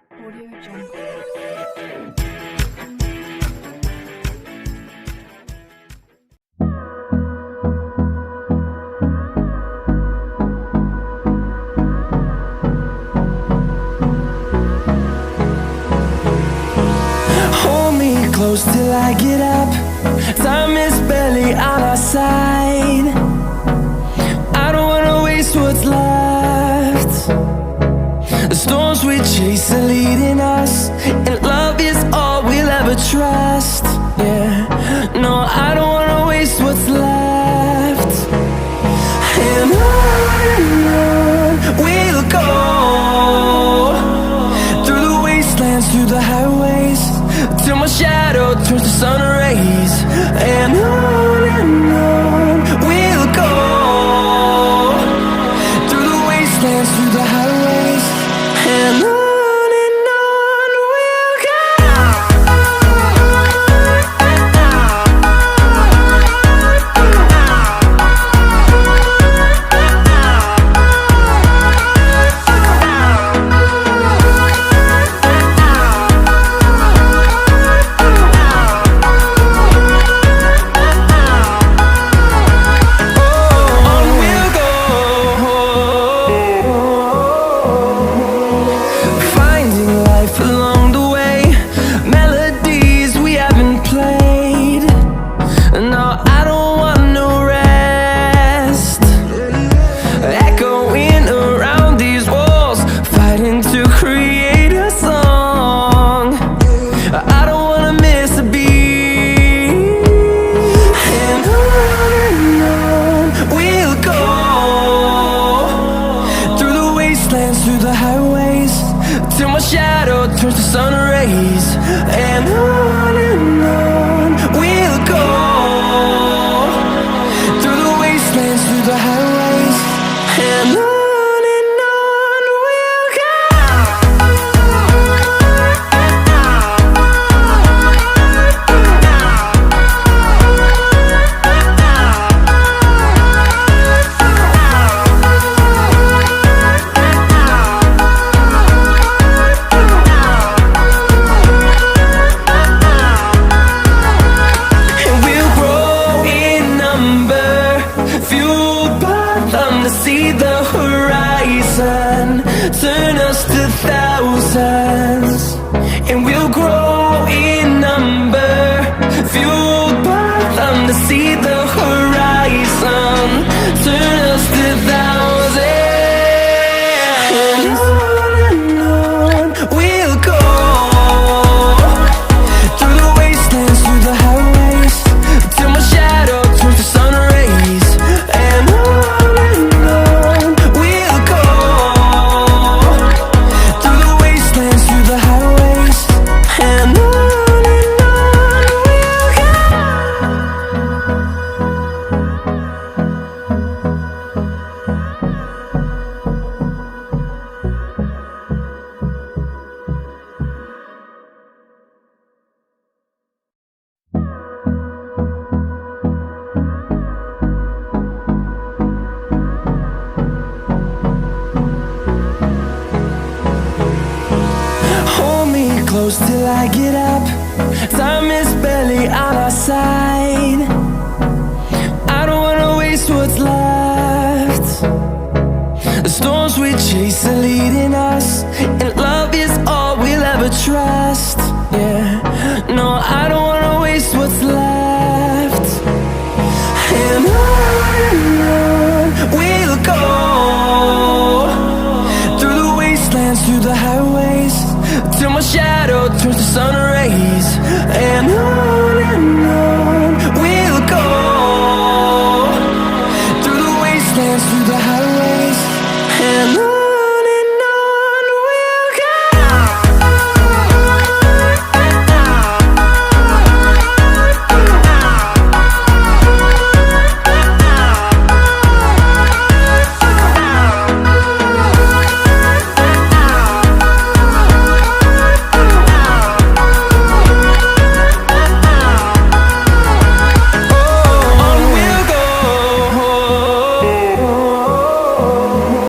Hold me close till I get up. Time is barely on our side. I don't wanna waste what's left. The storms we chase are leading us, and love is all we'll ever trust. Yeah, no, I don't wanna waste what's left. And on we'll go, through the wastelands, through the highways, till my shadow turns to sun rays. And on we'll go, through the wastelands, through the highways, and on we'll go. Till I get up, time is barely on our side. I don't wanna waste what's left. The storms we chase are leading us, and love is all we'll ever trust. Yeah, no, I don't wanna waste what's left. And on we'll go, through the wastelands, through the highways, till my shadow turns to sun rays. And on